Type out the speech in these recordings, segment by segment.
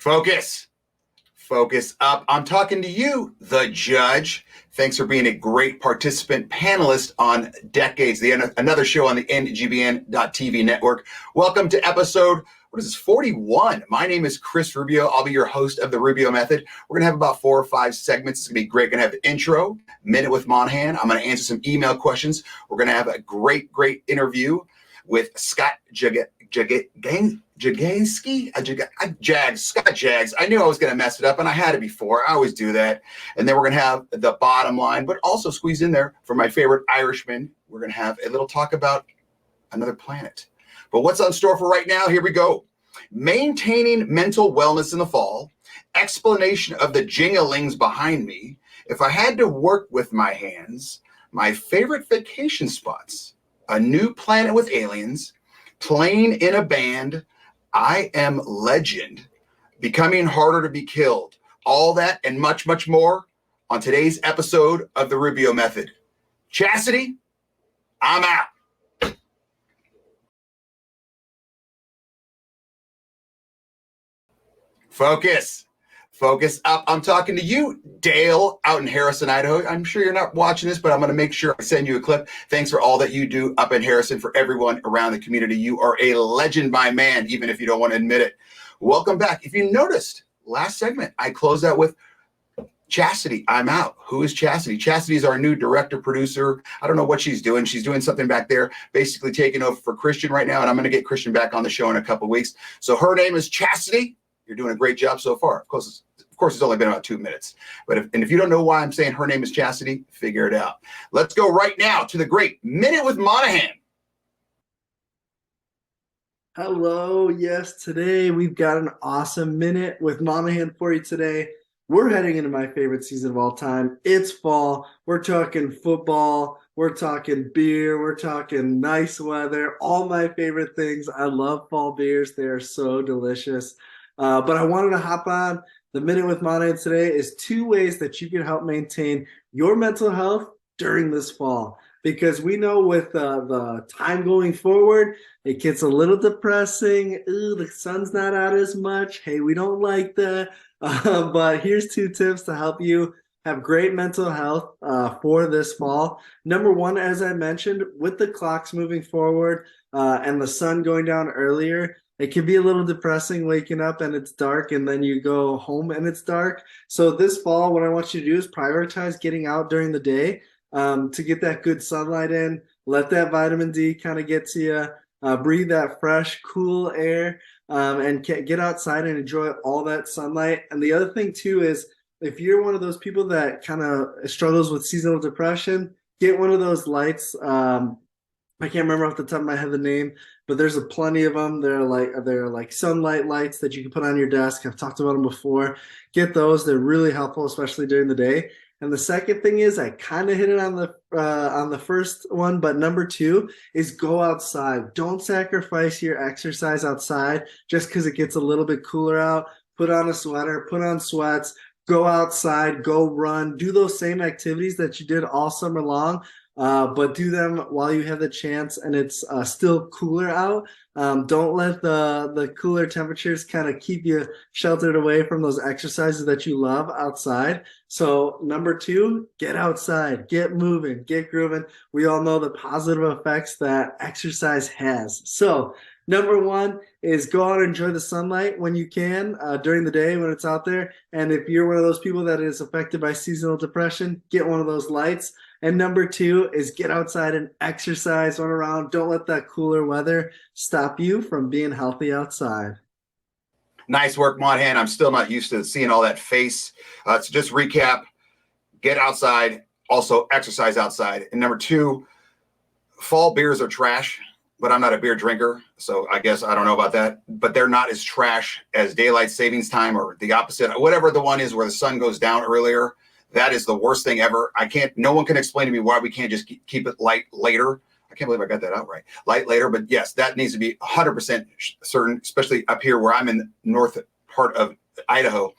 Focus. Focus up. I'm talking to you, the judge. Thanks for being a great participant panelist on Decades, another show on the NGBN.TV network. Welcome to episode, 41. My name is Chris Rubio. I'll be your host of the Rubio Method. We're going to have about 4 or 5 segments. It's going to be great. We're going to have the intro, Minute with Monahan. I'm going to answer some email questions. We're going to have a great interview with Scott Jagodzinski. Scott Jags. I knew I was going to mess it up, and I had it before. I always do that. And then we're going to have the bottom line, but also squeezed in there for my favorite Irishman. We're going to have a little talk about another planet. But what's on store for right now? Here we go. Maintaining mental wellness in the fall. Explanation of the jinglings behind me. If I had to work with my hands, my favorite vacation spots. A new planet with aliens. Playing in a band. I am legend. Becoming harder to be killed. All that and much, much more on today's episode of the Rubio Method. Chastity, I'm out. Focus. Focus up. I'm talking to you, Dale, out in Harrison, Idaho. I'm sure you're not watching this, but I'm going to make sure I send you a clip. Thanks for all that you do up in Harrison. For everyone around the community, you are a legend, my man, even if you don't want to admit it. Welcome back. If you noticed, last segment, I closed out with Chastity, I'm out. Who is Chastity? Chastity is our new director, producer. I don't know what she's doing. She's doing something back there, basically taking over for Christian right now, and I'm going to get Christian back on the show in a couple of weeks. So her name is Chastity. You're doing a great job so far. Of course, it's only been about 2 minutes. But if you don't know why I'm saying her name is Chastity, figure it out. Let's go right now to the great Minute with Monahan. Hello. Yes, today we've got an awesome Minute with Monahan for you today. We're heading into my favorite season of all time. It's fall. We're talking football. We're talking beer. We're talking nice weather. All my favorite things. I love fall beers. They are so delicious. But I wanted to hop on. The Minute with Monahan today is 2 ways that you can help maintain your mental health during this fall. Because we know with the time going forward, it gets a little depressing. Ooh, the sun's not out as much. Hey, we don't like that. But here's 2 tips to help you have great mental health for this fall. Number 1, as I mentioned, with the clocks moving forward and the sun going down earlier, it can be a little depressing waking up and it's dark and then you go home and it's dark. So this fall, what I want you to do is prioritize getting out during the day to get that good sunlight in, let that vitamin D kind of get to you, breathe that fresh, cool air, and get outside and enjoy all that sunlight. And the other thing too is if you're one of those people that kind of struggles with seasonal depression, get one of those lights. I can't remember off the top of my head the name, but there's plenty of them. They're like sunlight lights that you can put on your desk. I've talked about them before. Get those. They're really helpful, especially during the day. And the second thing is I kind of hit it on the first one, but number 2 is go outside. Don't sacrifice your exercise outside just because it gets a little bit cooler out. Put on a sweater, put on sweats, go outside, go run, do those same activities that you did all summer long. But do them while you have the chance and it's still cooler out. Don't let the cooler temperatures kind of keep you sheltered away from those exercises that you love outside. So number 2, get outside, get moving, get grooving. We all know the positive effects that exercise has. So number 1 is go out and enjoy the sunlight when you can during the day when it's out there. And if you're one of those people that is affected by seasonal depression, get one of those lights. And number 2 is get outside and exercise, run around. Don't let that cooler weather stop you from being healthy outside. Nice work, Monahan. I'm still not used to seeing all that face. So just recap, get outside, also exercise outside. And number 2, fall beers are trash, but I'm not a beer drinker, so I guess I don't know about that. But they're not as trash as daylight savings time or the opposite, whatever the one is where the sun goes down earlier. That is the worst thing ever. No one can explain to me why we can't just keep it light later. I can't believe I got that out right. Light later, but yes, that needs to be 100% certain, especially up here where I'm in the north part of Idaho.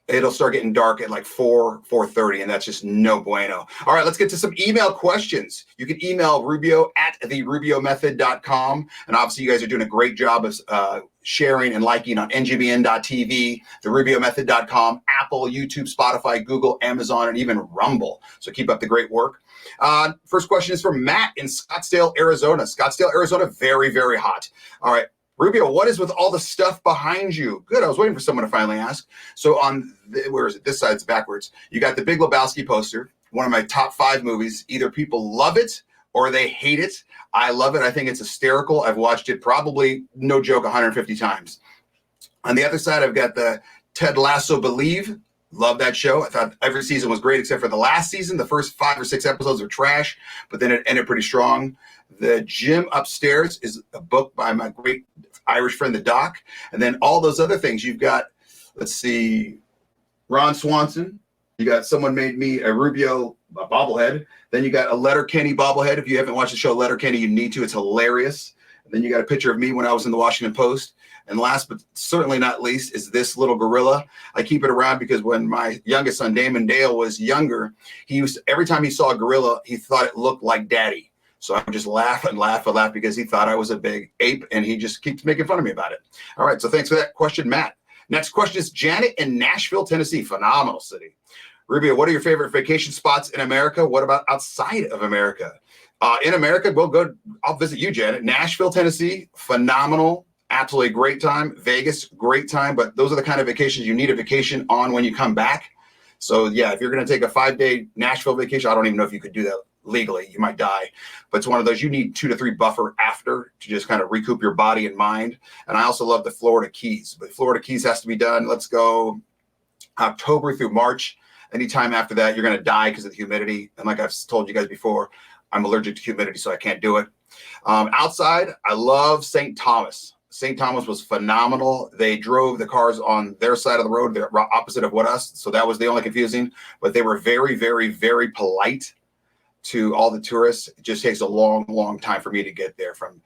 It'll start getting dark at like 4:30, and that's just no bueno. All right, let's get to some email questions. You can email Rubio at therubiomethod.com. And obviously, you guys are doing a great job of sharing, and liking on ngbn.tv, therubiomethod.com, Apple, YouTube, Spotify, Google, Amazon, and even Rumble. So keep up the great work. First question is from Matt in Scottsdale, Arizona. Scottsdale, Arizona, very, very hot. All right. Rubio, what is with all the stuff behind you? Good. I was waiting for someone to finally ask. So where is it? This side's backwards. You got the Big Lebowski poster, one of my top 5 movies. Either people love it or they hate it. I love it. I think it's hysterical. I've watched it probably, no joke, 150 times. On the other side, I've got the Ted Lasso Believe. Love that show. I thought every season was great except for the last season. The first 5 or 6 episodes were trash, but then it ended pretty strong. The Gym Upstairs is a book by my great Irish friend, the Doc. And then all those other things. You've got, let's see, Ron Swanson. You got Someone Made Me a Rubio bobblehead. Then you got a Letterkenny bobblehead. If you haven't watched the show Letterkenny, you need to. It's hilarious. And then you got a picture of me when I was in the Washington Post. And last but certainly not least is this little gorilla. I keep it around because when my youngest son, Damon Dale, was younger, every time he saw a gorilla, he thought it looked like daddy. So I would just laugh and laugh and laugh because he thought I was a big ape, and he just keeps making fun of me about it. All right, so thanks for that question, Matt. Next question is Janet in Nashville, Tennessee. Phenomenal city. Rubio, what are your favorite vacation spots in America? What about outside of America? In America, I'll visit you, Janet. Nashville, Tennessee, phenomenal. Absolutely great time. Vegas, great time. But those are the kind of vacations you need a vacation on when you come back. So, yeah, if you're going to take a 5-day Nashville vacation, I don't even know if you could do that legally. You might die. But it's one of those you need 2 to 3 buffer after to just kind of recoup your body and mind. And I also love the Florida Keys. But Florida Keys has to be done. Let's go October through March. Anytime after that, you're going to die because of the humidity. And like I've told you guys before, I'm allergic to humidity, so I can't do it. Outside, I love St. Thomas. St. Thomas was phenomenal. They drove the cars on their side of the road, the opposite of what us. So that was the only confusing. But they were very, very, very polite to all the tourists. It just takes a long, long time for me to get there from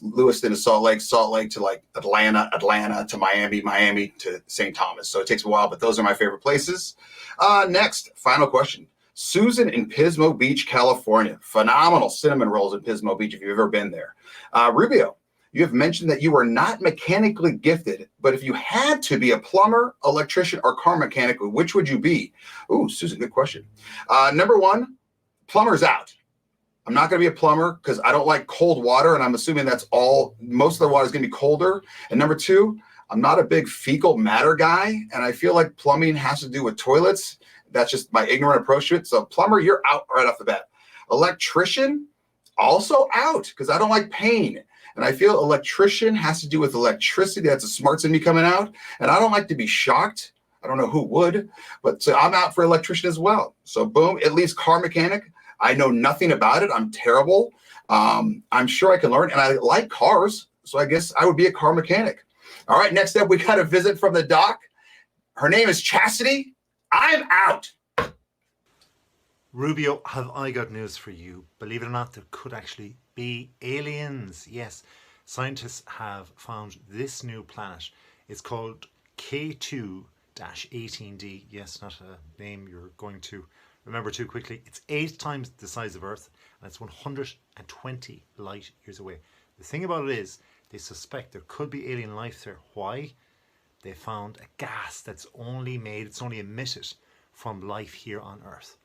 Lewiston to Salt Lake to like Atlanta to Miami to St. Thomas. So it takes a while, but those are my favorite places. Next, final question. Susan in Pismo Beach, California. Phenomenal cinnamon rolls in Pismo Beach if you've ever been there. Rubio, you have mentioned that you are not mechanically gifted, but if you had to be a plumber, electrician, or car mechanic, which would you be? Ooh, Susan, good question. Number 1, plumber's out. I'm not going to be a plumber because I don't like cold water, and I'm assuming that's all. Most of the water is going to be colder. And number 2, I'm not a big fecal matter guy, and I feel like plumbing has to do with toilets. That's just my ignorant approach to it. So plumber, you're out right off the bat. Electrician, also out because I don't like pain. And I feel electrician has to do with electricity. That's the smarts in me coming out. And I don't like to be shocked. I don't know who would, but so I'm out for electrician as well. So boom, at least car mechanic. I know nothing about it. I'm terrible. I'm sure I can learn, and I like cars. So I guess I would be a car mechanic. All right, next up, we got a visit from the doc. Her name is Chastity. I'm out. Rubio, have I got news for you? Believe it or not, there could actually be aliens. Yes, scientists have found this new planet. It's called K2-18d. Yes, not a name you're going to remember too quickly. It's 8 times the size of Earth, and it's 120 light years away. The thing about it is, they suspect there could be alien life there. Why? They found a gas that's only emitted from life here on Earth.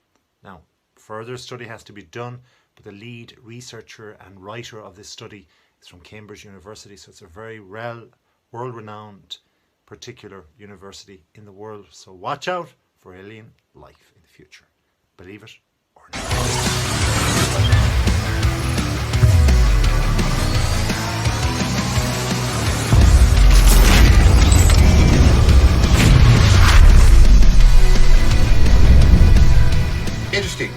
Now, further study has to be done, but the lead researcher and writer of this study is from Cambridge University, so it's a very world-renowned particular university in the world. So watch out for alien life in the future. Believe it or not. Interesting.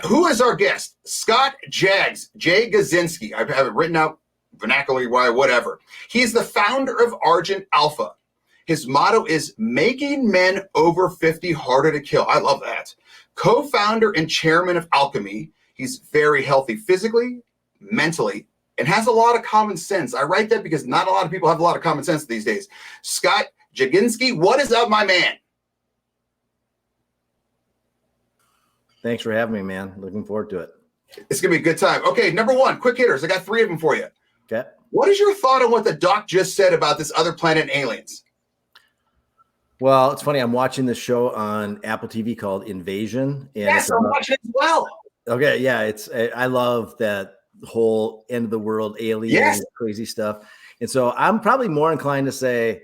Who is our guest? Scott Jagodzinski. I have it written out vernacularly, whatever. He is the founder of Argent Alpha. His motto is making men over 50 harder to kill. I love that. Co-founder and chairman of Alchemy. He's very healthy physically, mentally, and has a lot of common sense. I write that because not a lot of people have a lot of common sense these days. Scott Jagodzinski, what is up, my man? Thanks for having me, man. Looking forward to it. It's going to be a good time. Okay, number 1, quick hitters. I got 3 of them for you. Okay. What is your thought on what the doc just said about this other planet and aliens? Well, it's funny. I'm watching this show on Apple TV called Invasion. And Yes, I'm watching it as well. Okay, yeah, I love that whole end of the world alien crazy stuff. And so I'm probably more inclined to say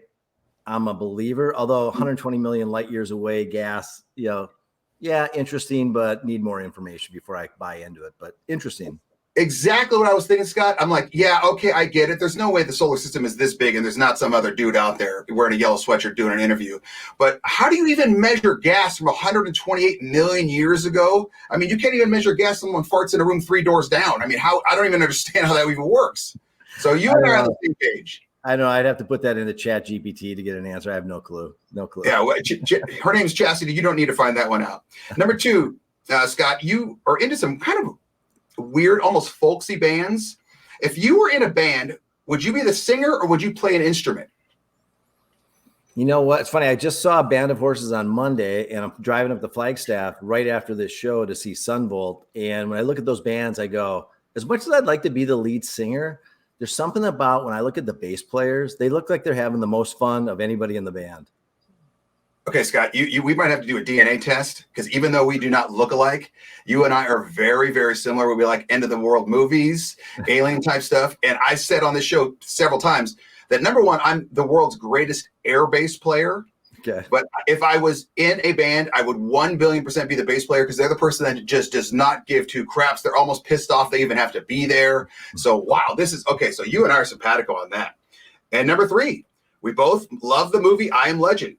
I'm a believer, although 120 million light years away, gas, yeah, interesting, but need more information before I buy into it. But interesting. Exactly what I was thinking, Scott. I'm like, yeah, okay, I get it. There's no way the solar system is this big and there's not some other dude out there wearing a yellow sweatshirt doing an interview. But how do you even measure gas from 128 million years ago? I mean, you can't even measure gas when someone farts in a room 3 doors down. I mean, I don't even understand how that even works. So you and I are on the same page. I know. I'd have to put that into Chat GPT to get an answer. I have no clue. No clue. Yeah, well, her name's Chastity. You don't need to find that one out. Number 2, Scott, you are into some kind of weird, almost folksy bands. If you were in a band, would you be the singer or would you play an instrument? You know what? It's funny. I just saw a Band of Horses on Monday, and I'm driving up the Flagstaff right after this show to see Sunvolt. And when I look at those bands, I go, as much as I'd like to be the lead singer, there's something about when I look at the bass players, they look like they're having the most fun of anybody in the band. Okay, Scott, we might have to do a DNA test because even though we do not look alike, you and I are very, very similar. We like end of the world movies, alien type stuff. And I said on this show several times that number 1, I'm the world's greatest air bass player. Okay. But if I was in a band, I would 1 billion% be the bass player because they're the person that just does not give 2 craps. They're almost pissed off they even have to be there. So, wow, this is okay. So you and I are simpatico on that. And number 3, we both love the movie I Am Legend.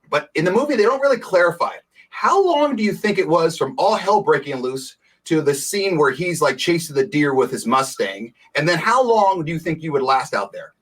But in the movie, they don't really clarify it. How long do you think it was from all hell breaking loose to the scene where he's like chasing the deer with his Mustang? And then how long do you think you would last out there?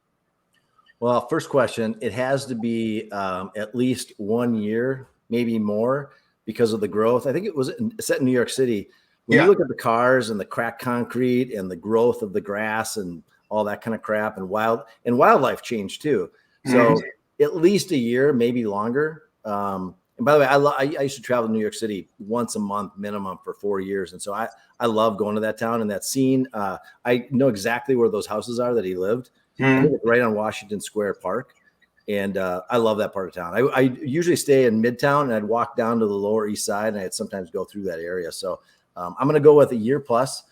Well, first question, it has to be at least 1 year, maybe more, because of the growth. I think it was set in New York City. When you look at the cars and the cracked concrete and the growth of the grass and all that kind of crap, and wildlife change too. So at least a year, maybe longer. And by the way, I used to travel to New York City once a month minimum for 4 years. And so I love going to that town and that scene. I know exactly where those houses are that he lived. I think it's right on Washington Square Park. And I love that part of town. I usually stay in Midtown and I'd walk down to the Lower East Side and I'd sometimes go through that area. So I'm going to go with a year plus.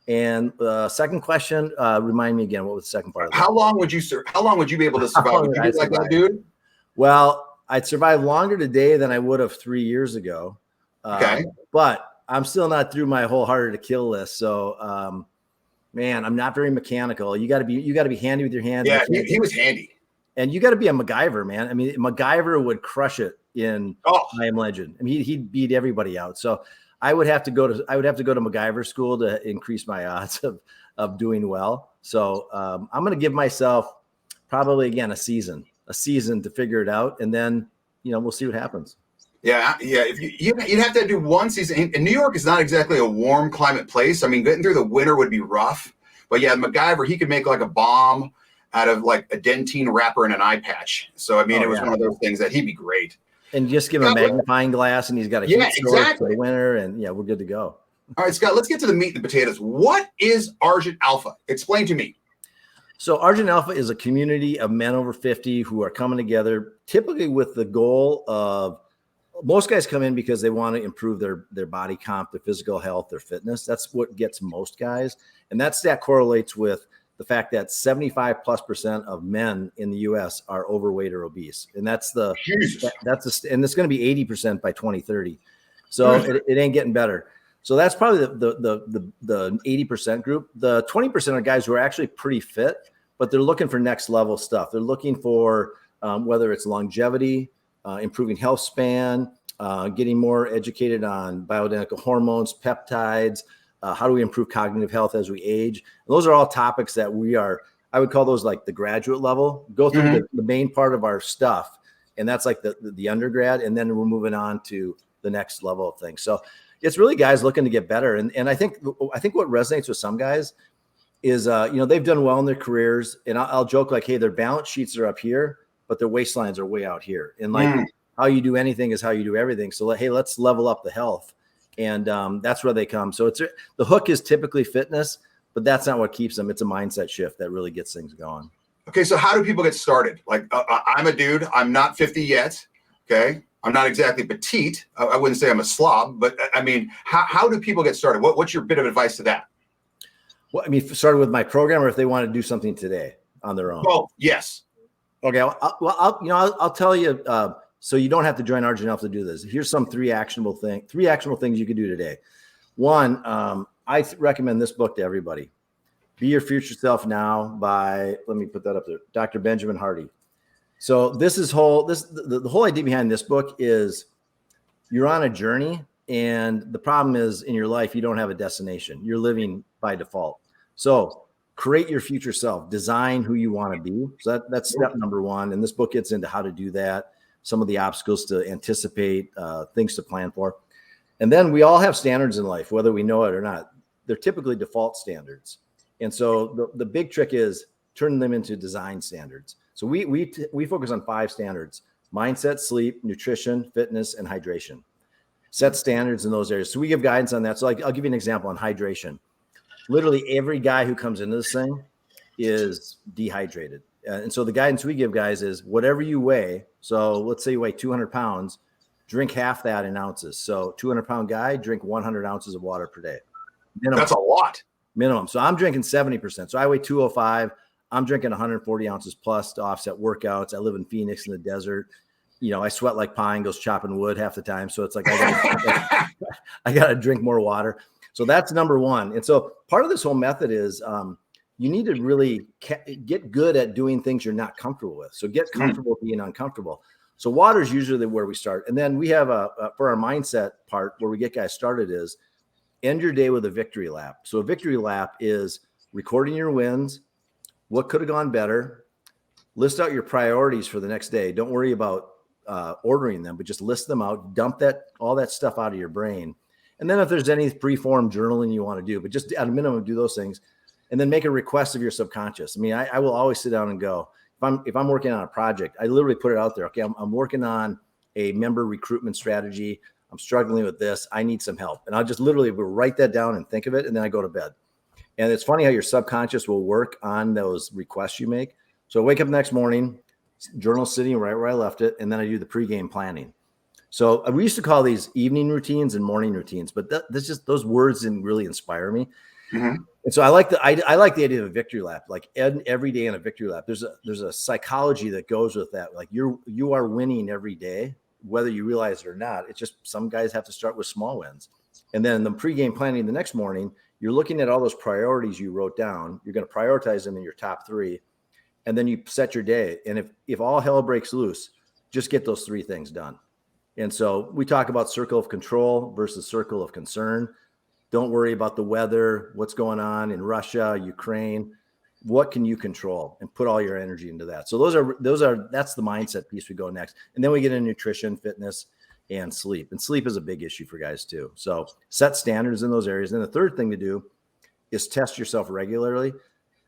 And second question, remind me again, what was the second part of that? How long would you be able to survive? Would you be like that dude? Well, I'd survive longer today than I would have 3 years ago. Okay. But I'm still not through my whole harder to kill list. So, man, I'm not very mechanical. You got to be handy with your hands. Yeah, he was handy. And you got to be a MacGyver, man. I mean, MacGyver would crush it in I Am Legend. I mean, he'd beat everybody out. So I would have to go to MacGyver school to increase my odds of doing well. So I'm going to give myself probably again a season to figure it out, and then we'll see what happens. Yeah. If you'd have to do one season. And New York is not exactly a warm climate place. I mean, getting through the winter would be rough. But yeah, MacGyver, he could make like a bomb out of like a dentine wrapper and an eye patch. So I mean, it was one of those things that he'd be great. And just give him a magnifying glass, and he's got a heat source for the winter, and we're good to go. All right, Scott, let's get to the meat and the potatoes. What is Argent Alpha? Explain to me. So Argent Alpha is a community of men over 50 who are coming together, typically with the goal of, most guys come in because they want to improve their body comp, their physical health, their fitness. That's what gets most guys. And that stat correlates with the fact that 75+% of men in the U.S. are overweight or obese. And and it's going to be 80% by 2030. So it ain't getting better. So that's probably the 80% group. The 20% are guys who are actually pretty fit, but they're looking for next level stuff. They're looking for whether it's longevity, improving health span, getting more educated on bioidentical hormones, peptides, how do we improve cognitive health as we age? And those are all topics that I would call those like the graduate level, go through the main part of our stuff. And that's like the undergrad. And then we're moving on to the next level of things. So it's really guys looking to get better. And I think what resonates with some guys is, they've done well in their careers, and I'll joke like, hey, their balance sheets are up here, but their waistlines are way out here. And like how you do anything is how you do everything. So hey, let's level up the health. And that's where they come. So the hook is typically fitness, but that's not what keeps them. It's a mindset shift that really gets things going. Okay, so how do people get started? Like, I'm a dude. I'm not 50 yet. Okay, I'm not exactly petite. I wouldn't say I'm a slob, but I mean, how do people get started? What's your bit of advice to that? Well, I mean, started with my program, or if they want to do something today on their own. Well, yes. Okay. I'll tell you. So you don't have to join Argent Alpha to do this. Here's some three actionable things you can do today. One, I recommend this book to everybody. Be Your Future Self Now by, let me put that up there, Dr. Benjamin Hardy. So the whole idea behind this book is you're on a journey, and the problem is in your life, you don't have a destination. You're living by default. So create your future self, design who you want to be. So that's step number one. And this book gets into how to do that, some of the obstacles to anticipate, things to plan for. And then we all have standards in life, whether we know it or not. They're typically default standards. And so the big trick is turning them into design standards. So we focus on 5 standards: mindset, sleep, nutrition, fitness, and hydration. Set standards in those areas. So we give guidance on that. So I'll give you an example on hydration. Literally every guy who comes into this thing is dehydrated. And so the guidance we give guys is whatever you weigh. So let's say you weigh 200 pounds, drink half that in ounces. So 200-pound guy, drink 100 ounces of water per day. Minimum. That's a lot. Minimum. So I'm drinking 70%. So I weigh 205. I'm drinking 140 ounces plus to offset workouts. I live in Phoenix in the desert. You know, I sweat like pine, goes chopping wood half the time. So it's like I got to drink more water. So that's number one. And so part of this whole method is you need to really get good at doing things you're not comfortable with. So get comfortable being uncomfortable. So water is usually where we start. And then we have for our mindset part where we get guys started is end your day with a victory lap. So a victory lap is recording your wins, what could have gone better, list out your priorities for the next day. Don't worry about ordering them, but just list them out, dump all that stuff out of your brain. And then if there's any preformed journaling you want to do, but just at a minimum, do those things. And then make a request of your subconscious. I mean, I will always sit down and go, if I'm working on a project, I literally put it out there. Okay, I'm working on a member recruitment strategy. I'm struggling with this. I need some help. And I'll just literally write that down and think of it. And then I go to bed. And it's funny how your subconscious will work on those requests you make. So I wake up the next morning, journal sitting right where I left it. And then I do the pregame planning. So we used to call these evening routines and morning routines, but those words didn't really inspire me. Mm-hmm. And so I like the idea of a victory lap, like every day in a victory lap. There's a psychology that goes with that. Like you are winning every day, whether you realize it or not. It's just some guys have to start with small wins. And then the pregame planning the next morning, you're looking at all those priorities you wrote down. You're going to prioritize them in your top 3. And then you set your day. And if all hell breaks loose, just get those 3 things done. And so we talk about circle of control versus circle of concern. Don't worry about the weather, what's going on in Russia, Ukraine. What can you control? And put all your energy into that. So that's the mindset piece we go next. And then we get into nutrition, fitness, and sleep. And sleep is a big issue for guys too. So set standards in those areas. And the third thing to do is test yourself regularly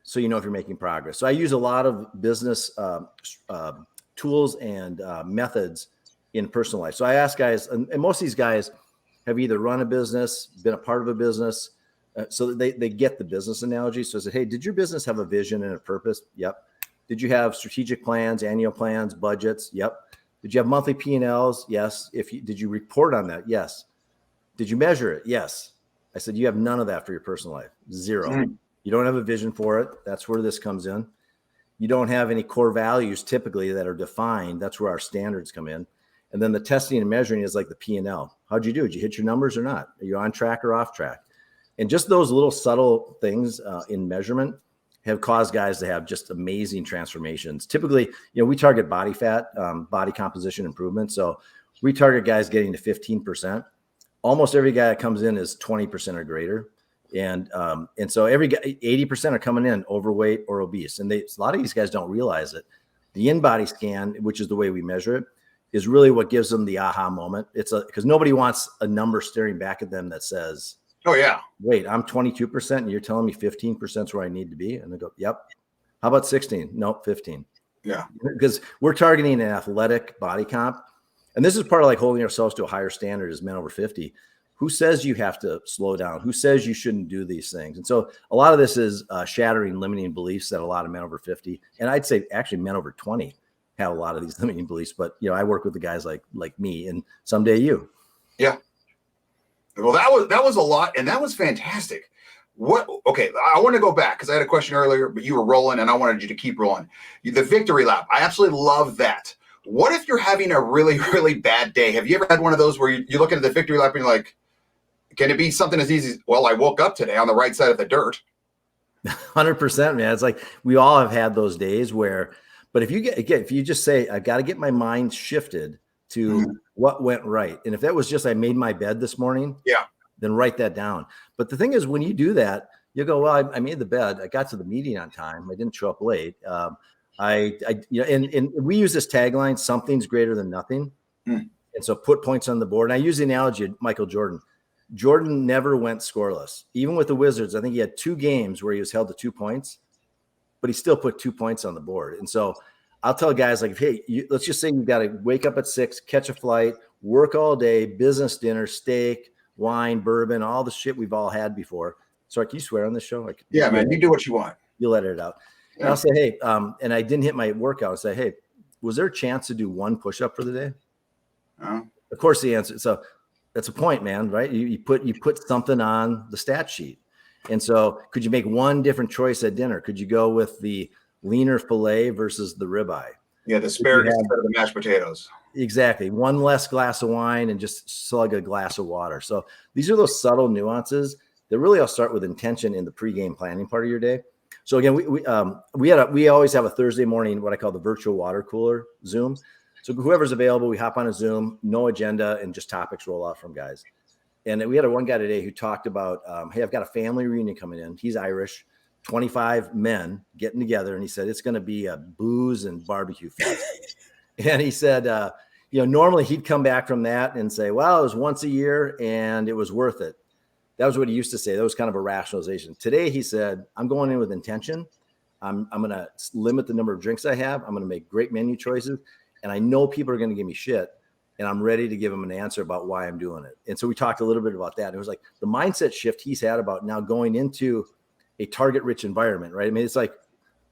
so you know if you're making progress. So I use a lot of business tools and methods in personal life. So I ask guys, and most of these guys have either run a business, been a part of a business, so they get the business analogy. So I said, hey, did your business have a vision and a purpose? Yep. Did you have strategic plans, annual plans, budgets? Yep. Did you have monthly P&Ls? Yes. Did you report on that? Yes. Did you measure it? Yes. I said, you have none of that for your personal life. 0. Mm-hmm. You don't have a vision for it. That's where this comes in. You don't have any core values typically that are defined. That's where our standards come in. And then the testing and measuring is like the P&L. How'd you do? Did you hit your numbers or not? Are you on track or off track? And just those little subtle things in measurement have caused guys to have just amazing transformations. Typically, we target body fat, body composition improvement. So we target guys getting to 15%. Almost every guy that comes in is 20% or greater. And so every guy, 80% are coming in overweight or obese. And a lot of these guys don't realize it. The in-body scan, which is the way we measure it, is really what gives them the aha moment. Because nobody wants a number staring back at them that says, oh yeah, wait, I'm 22% and you're telling me 15% is where I need to be. And they go, yep. How about 16? Nope, 15. Yeah. Because we're targeting an athletic body comp. And this is part of like holding ourselves to a higher standard as men over 50 who says you have to slow down? Who says you shouldn't do these things? And so a lot of this is shattering limiting beliefs that a lot of men over 50, and I'd say actually men over 20 have a lot of these limiting beliefs. But, I work with the guys like me, and someday you. Yeah. Well, that was a lot, and that was fantastic. Okay, I want to go back because I had a question earlier, but you were rolling, and I wanted you to keep rolling. The victory lap, I absolutely love that. What if you're having a really, really bad day? Have you ever had one of those where you're looking at the victory lap and you're like, can it be something as easy as, well, I woke up today on the right side of the dirt? 100%, man. It's like we all have had those days where, but if you just say, I got to get my mind shifted to what went right. And if that was just, I made my bed this morning, then write that down. But the thing is, when you do that, you go, well, I made the bed. I got to the meeting on time. I didn't show up late. And we use this tagline, something's greater than nothing. And so put points on the board. And I use the analogy of Michael Jordan. Jordan never went scoreless. Even with the Wizards, I think he had 2 games where he was held to 2 points, but he still put 2 points on the board. And so I'll tell guys like, hey, let's just say you've got to wake up at 6, catch a flight, work all day, business dinner, steak, wine, bourbon, all the shit we've all had before. Sorry, can you swear on this show? Yeah, man, you do what you want. You'll edit it out. And I'll say, hey, and I didn't hit my workout. I'll say, hey, was there a chance to do 1 push-up for the day? Of course, the answer. So that's a point, man, right? You put something on the stat sheet. And so could you make 1 different choice at dinner? Could you go with the leaner filet versus the ribeye? Yeah, the asparagus instead of the mashed potatoes. Exactly. 1 less glass of wine and just slug a glass of water. So these are those subtle nuances that really all start with intention in the pregame planning part of your day. So again, we always have a Thursday morning, what I call the virtual water cooler Zoom. So whoever's available, we hop on a Zoom, no agenda, and just topics roll out from guys. And we had one guy today who talked about, hey, I've got a family reunion coming in. He's Irish, 25 men getting together. And he said, it's going to be a booze and barbecue fest. And he said, normally he'd come back from that and say, well, it was once a year and it was worth it. That was what he used to say. That was kind of a rationalization. Today, he said, I'm going in with intention. I'm going to limit the number of drinks I have. I'm going to make great menu choices. And I know people are going to give me shit. And I'm ready to give them an answer about why I'm doing it. And so we talked a little bit about that. It was like the mindset shift he's had about now going into a target-rich environment, right? I mean, it's like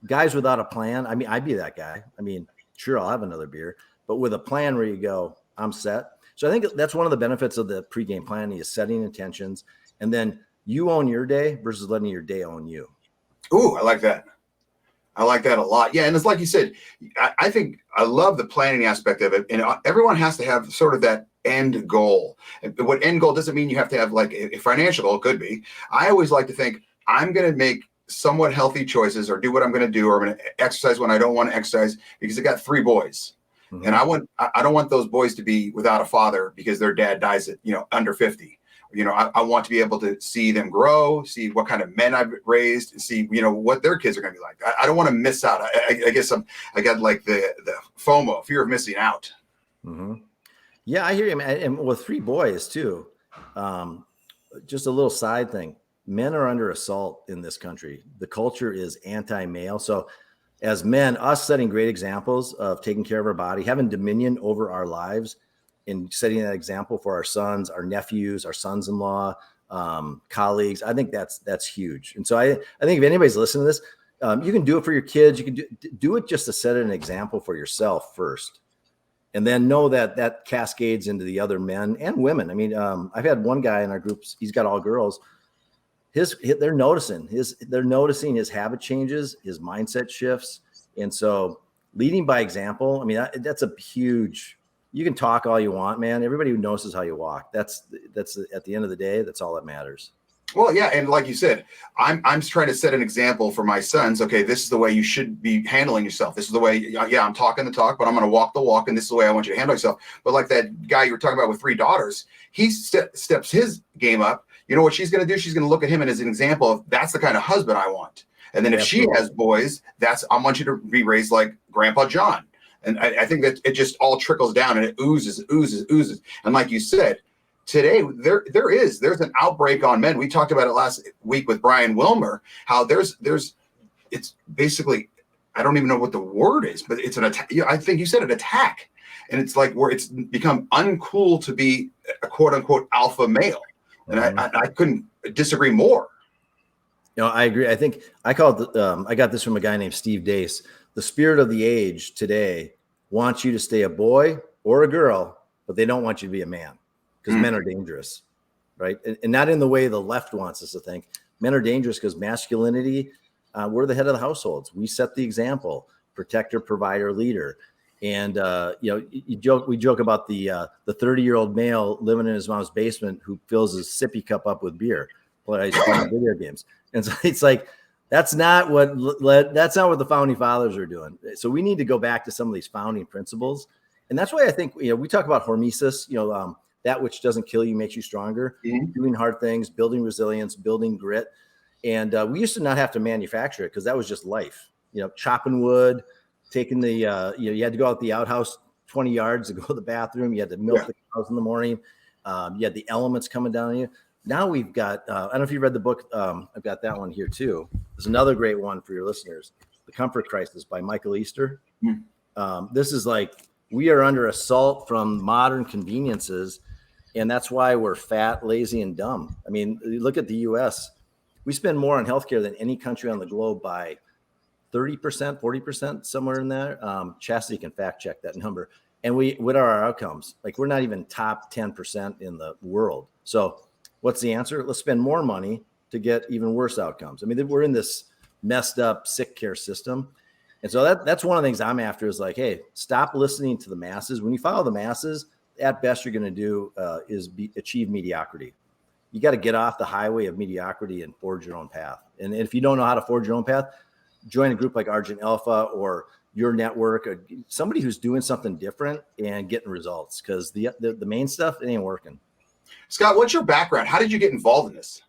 guys without a plan. I mean, I'd be that guy. I mean, sure, I'll have another beer. But with a plan where you go, I'm set. So I think that's one of the benefits of the pregame planning is setting intentions. And then you own your day versus letting your day own you. Ooh, I like that. I like that a lot. Yeah. And it's like you said, I think I love the planning aspect of it. And everyone has to have sort of that end goal. What end goal doesn't mean you have to have like a financial goal. It could be. I always like to think I'm going to make somewhat healthy choices or do what I'm going to do, or I'm going to exercise when I don't want to exercise because I got 3 boys. Mm-hmm. And I don't want those boys to be without a father because their dad dies at, under 50. I want to be able to see them grow, see what kind of men I've raised, and see, what their kids are going to be like. I don't want to miss out. I guess I got like the FOMO, fear of missing out. Mm-hmm. Yeah, I hear you, man. And with 3 boys too, just a little side thing. Men are under assault in this country. The culture is anti-male. So as men, us setting great examples of taking care of our body, having dominion over our lives, and setting that example for our sons, our nephews, our sons-in-law, colleagues. I think that's huge. And so I think if anybody's listening to this, you can do it for your kids. You can do it just to set an example for yourself first. And then know that cascades into the other men and women. I mean, I've had one guy in our groups, he's got all girls. They're noticing his habit changes, his mindset shifts. And so leading by example, I mean, that's a huge. You can talk all you want, man. Everybody who knows how you walk. That's at the end of the day, that's all that matters. Well, yeah, and like you said, I'm trying to set an example for my sons. Okay, this is the way you should be handling yourself. This is the way. Yeah, I'm talking the talk, but I'm going to walk the walk, and this is the way I want you to handle yourself. But like that guy you were talking about with 3 daughters, he steps his game up. You know what she's going to do? She's going to look at him as an example of that's the kind of husband I want. And then if she has boys, I want you to be raised like Grandpa John. And I think that it just all trickles down and it oozes. And like you said, today there's an outbreak on men. We talked about it last week with Brian Wilmer, how it's basically, I don't even know what the word is, but it's an attack. I think you said an attack. And it's like where it's become uncool to be a quote unquote alpha male. And I couldn't disagree more. I agree. I think I call it, I got this from a guy named Steve Dace. The spirit of the age today wants you to stay a boy or a girl, but they don't want you to be a man because men are dangerous, right? And not in the way the left wants us to think. Men are dangerous because masculinity, we're the head of the households. We set the example, protector, provider, leader. And, we joke about the 30-year-old male living in his mom's basement who fills his sippy cup up with beer, plays video games. And so it's like, that's not what the founding fathers are doing. So we need to go back to some of these founding principles. And that's why I think, we talk about hormesis, that which doesn't kill you makes you stronger, doing hard things, building resilience, building grit. And we used to not have to manufacture it because that was just life, chopping wood, taking the, you had to go out the outhouse 20 yards to go to the bathroom. You had to milk the cows in the morning. You had the elements coming down on you. Now we've got, I don't know if you read the book. I've got that one here too. There's another great one for your listeners, The Comfort Crisis by Michael Easter. This is like, we are under assault from modern conveniences. And that's why we're fat, lazy, and dumb. I mean, look at the US. We spend more on healthcare than any country on the globe by 30%, 40%, somewhere in there. Chastity can fact check that number. And what are our outcomes? Like, we're not even top 10% in the world. So what's the answer? Let's spend more money to get even worse outcomes. I mean, we're in this messed up sick care system. And so that's one of the things I'm after is like, hey, stop listening to the masses. When you follow the masses, at best you're going to do is achieve mediocrity. You got to get off the highway of mediocrity and forge your own path. And if you don't know how to forge your own path, join a group like Argent Alpha or your network, or somebody who's doing something different and getting results, because the main stuff, it ain't working. Scott, what's your background? How did you get involved in this?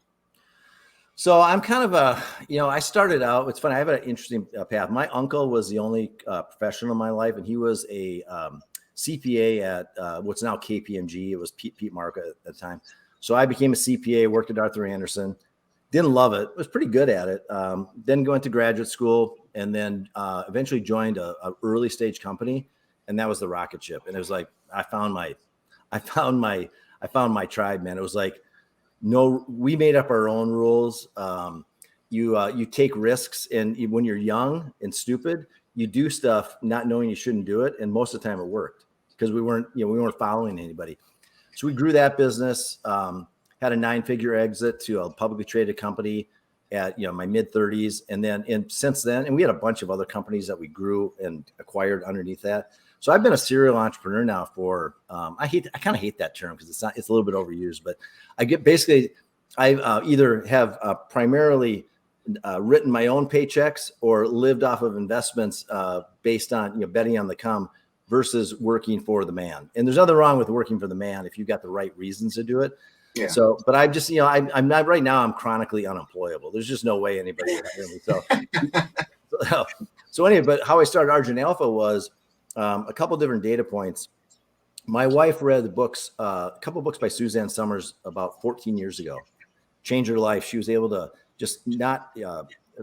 So I'm kind of I started out, it's funny, I have an interesting path. My uncle was the only professional in my life, and he was a CPA at what's now KPMG. It was Pete Marca at the time. So I became a CPA, worked at Arthur Andersen, didn't love it, was pretty good at it. Then went to graduate school, and then eventually joined a early stage company, and that was the rocket ship. And it was like, I found my tribe, man. It was like, no, we made up our own rules. You take risks, and when you're young and stupid, you do stuff not knowing you shouldn't do it. And most of the time it worked because we weren't following anybody. So we grew that business, had a 9-figure exit to a publicly traded company at, my mid 30s. And since then, and we had a bunch of other companies that we grew and acquired underneath that. So I've been a serial entrepreneur now for, I kind of hate that term because it's a little bit overused, but I either have primarily written my own paychecks or lived off of investments based on, betting on the come versus working for the man. And there's nothing wrong with working for the man if you've got the right reasons to do it. Yeah. So, but I just, I'm not right now, I'm chronically unemployable. There's just no way anybody would hear me. So anyway, but how I started Argent Alpha was a couple different data points. My wife read the books, a couple of books by Suzanne Summers about 14 years ago, changed her life. She was able to just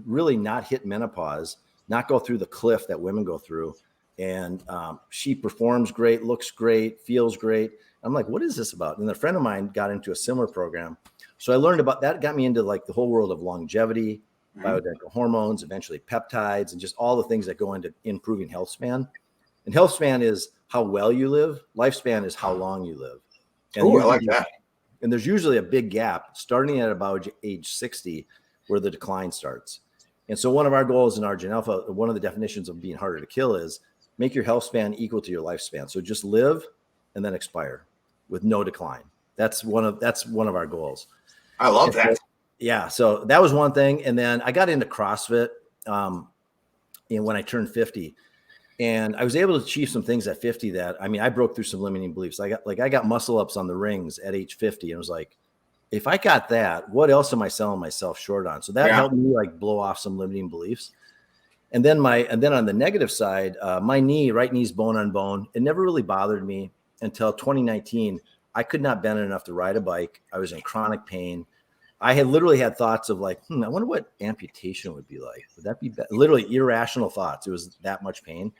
really not hit menopause, not go through the cliff that women go through. And she performs great, looks great, feels great. I'm like, what is this about? And a friend of mine got into a similar program. So I learned about that, got me into like the whole world of longevity, bioidentical hormones, eventually peptides, and just all the things that go into improving health span. And health span is how well you live. Lifespan is how long you live. Oh, I like that. And there's usually a big gap starting at about age 60 where the decline starts. And so one of our goals in Argent Alpha, one of the definitions of being harder to kill is make your health span equal to your lifespan. So just live and then expire with no decline. That's one of our goals. I love that. Yeah. So that was one thing. And then I got into CrossFit when I turned 50. And I was able to achieve some things at 50 that, I broke through some limiting beliefs. I got muscle ups on the rings at age 50. And it was like, if I got that, what else am I selling myself short on? So that helped me like blow off some limiting beliefs. And then on the negative side, my right knee's bone on bone. It never really bothered me until 2019. I could not bend enough to ride a bike. I was in chronic pain. I had literally had thoughts of like, I wonder what amputation would be like. Would that be literally irrational thoughts? It was that much pain.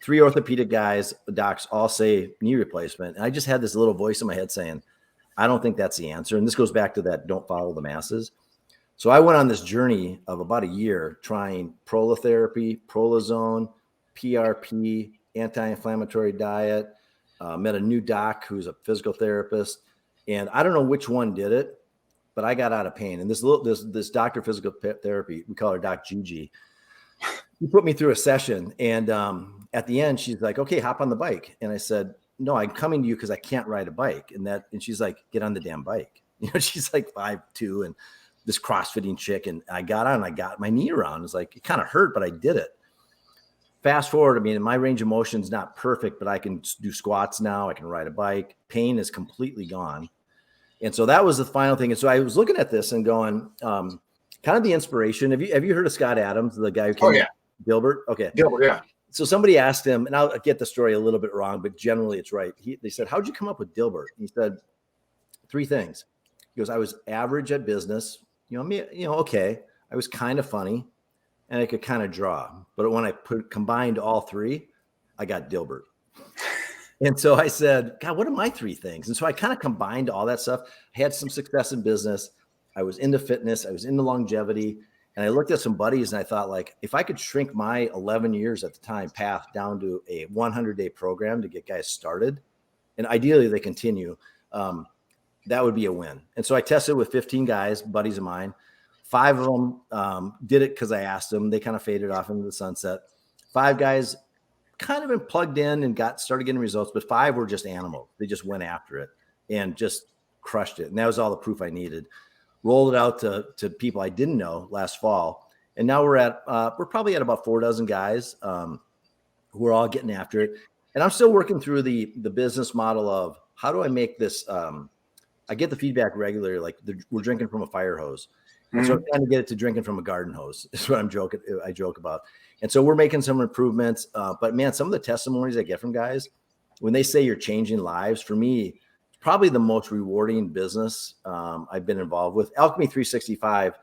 3 orthopedic docs all say knee replacement. And I just had this little voice in my head saying, I don't think that's the answer. And this goes back to that don't follow the masses. So I went on this journey of about a year trying prolotherapy, prolozone, PRP, anti-inflammatory diet, met a new doc who's a physical therapist. And I don't know which one did it, but I got out of pain. And this doctor of physical therapy, we call her Doc Gigi, he put me through a session. And at the end, she's like, okay, hop on the bike. And I said, no, I'm coming to you because I can't ride a bike. And she's like, get on the damn bike. She's like 5'2" and this CrossFitting chick. And I got on and I got my knee around. It's like, it kind of hurt, but I did it. Fast forward, I mean, my range of motion is not perfect, but I can do squats now. I can ride a bike. Pain is completely gone. And so that was the final thing. And so I was looking at this and going, kind of the inspiration. Have you heard of Scott Adams, the guy who came? Oh, yeah. Gilbert? Okay. Gilbert, yeah. So somebody asked him, and I'll get the story a little bit wrong, but generally it's right. They said, how'd you come up with Dilbert? He said, 3 things. He goes, I was average at business. Okay. I was kind of funny and I could kind of draw. But when I combined all 3, I got Dilbert. And so I said, God, what are my 3 things? And so I kind of combined all that stuff. I had some success in business. I was into fitness. I was into longevity. And I looked at some buddies and I thought, like, if I could shrink my 11 years at the time path down to a 100-day program to get guys started, and ideally they continue, that would be a win. And so I tested with 15 guys, buddies of mine. 5 of them did it because I asked them. They kind of faded off into the sunset. 5 guys kind of been plugged in and started getting results, but 5 were just animals. They just went after it and just crushed it. And that was all the proof I needed. Rolled it out to people I didn't know last fall. And now we're probably at about 4 dozen guys who are all getting after it. And I'm still working through the business model of how do I make this, I get the feedback regularly, like we're drinking from a fire hose. And so I'm trying to get it to drinking from a garden hose is what I joke about. And so we're making some improvements. But man, some of the testimonies I get from guys, when they say you're changing lives, for me, probably the most rewarding business I've been involved with. Alchemy 365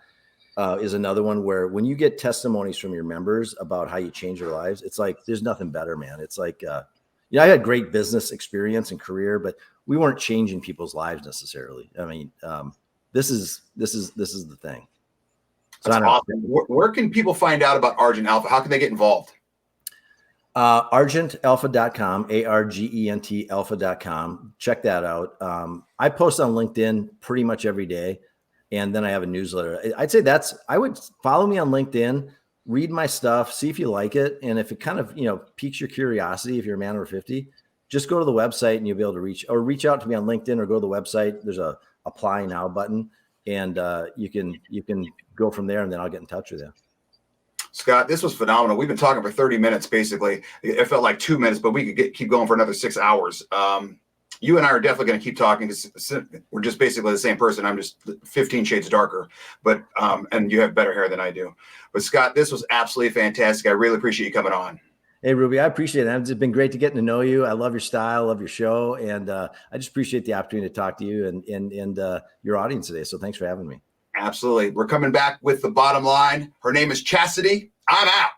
is another one where when you get testimonies from your members about how you change their lives, it's like, there's nothing better, man. It's like, I had great business experience and career, but we weren't changing people's lives necessarily. I mean, this is the thing. So That's awesome. Where can people find out about Argent Alpha? How can they get involved? Argentalpha.com, ARGENT alpha.com. Check that out. I post on LinkedIn pretty much every day. And then I have a newsletter. I'd say I would follow me on LinkedIn, read my stuff, see if you like it. And if it kind of, piques your curiosity, if you're a man over 50, just go to the website and you'll be able to reach out to me on LinkedIn or go to the website. There's a apply now button and you can go from there and then I'll get in touch with you. Scott, this was phenomenal. We've been talking for 30 minutes, basically. It felt like 2 minutes, but we could keep going for another 6 hours. You and I are definitely going to keep talking because we're just basically the same person. I'm just 15 shades darker, but and you have better hair than I do. But Scott, this was absolutely fantastic. I really appreciate you coming on. Hey, Ruby, I appreciate it. It's been great to get to know you. I love your style, love your show, and I just appreciate the opportunity to talk to you and your audience today. So thanks for having me. Absolutely. We're coming back with the bottom line. Her name is Chastity. I'm out.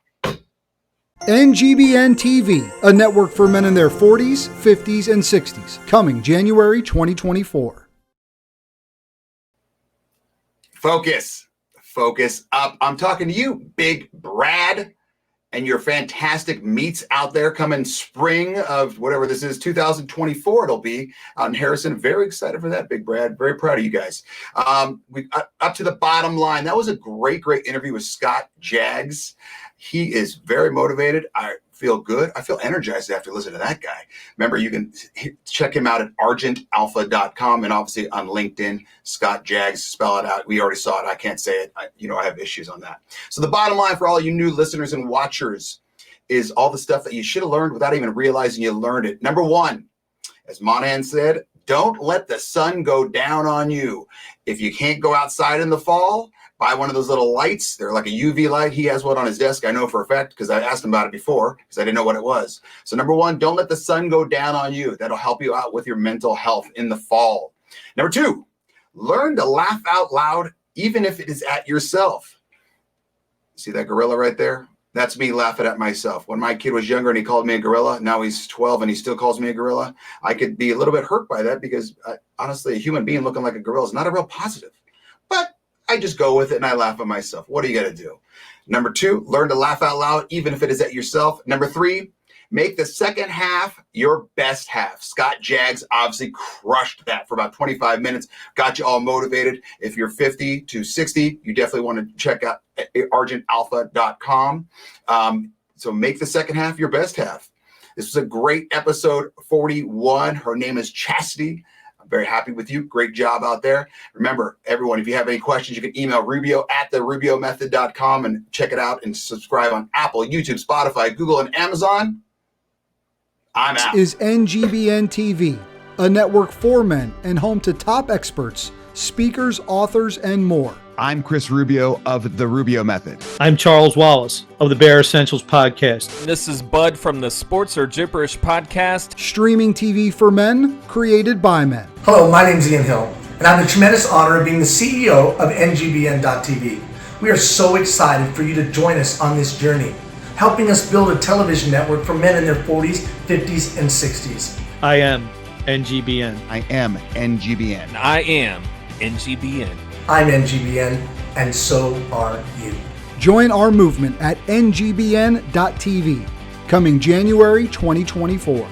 NGBN TV, a network for men in their 40s, 50s, and 60s, coming January 2024. Focus up. I'm talking to you, Big Brad, and your fantastic meets out there coming spring of whatever this is, 2024 it'll be out in Harrison. Very excited for that, Big Brad. Very proud of you guys. We up to the bottom line. That was a great interview with Scott Jags. He is very motivated. I feel good. I feel energized after listening to that guy. Remember, you can check him out at argentalpha.com and obviously on LinkedIn, Scott Jags, spell it out. We already saw it. I can't say it. I have issues on that. So the bottom line for all you new listeners and watchers is all the stuff that you should have learned without even realizing you learned it. Number 1, as Monahan said, don't let the sun go down on you. If you can't go outside in the fall, buy one of those little lights. They're like a UV light. He has one on his desk. I know for a fact because I asked him about it before because I didn't know what it was. So number 1, don't let the sun go down on you. That'll help you out with your mental health in the fall. Number 2, learn to laugh out loud, even if it is at yourself. See that gorilla right there? That's me laughing at myself. When my kid was younger and he called me a gorilla, now he's 12 and he still calls me a gorilla. I could be a little bit hurt by that because honestly, a human being looking like a gorilla is not a real positive. But I just go with it and I laugh at myself. What are you going to do? Number 2, learn to laugh out loud, even if it is at yourself. Number 3, make the second half your best half. Scott Jags obviously crushed that for about 25 minutes, got you all motivated. If you're 50 to 60, you definitely want to check out argentalpha.com. So make the second half your best half. This was a great episode 41. Her name is Chastity. I'm very happy with you. Great job out there. Remember, everyone, if you have any questions, you can email Rubio at therubiomethod.com and check it out and subscribe on Apple, YouTube, Spotify, Google, and Amazon. I'm out. Is NGBN TV, a network for men and home to top experts, speakers, authors, and more. I'm Chris Rubio of the Rubio Method. I'm Charles Wallace of the Bear Essentials Podcast. This is Bud from the Sports or Gibberish Podcast. Streaming TV for men, created by men. Hello, my name is Ian Hill, and I have the tremendous honor of being the CEO of NGBN.TV. We are so excited for you to join us on this journey, helping us build a television network for men in their 40s, 50s, and 60s. I am NGBN. I am NGBN. I am NGBN. I'm NGBN, and so are you. Join our movement at NGBN.TV, coming January 2024.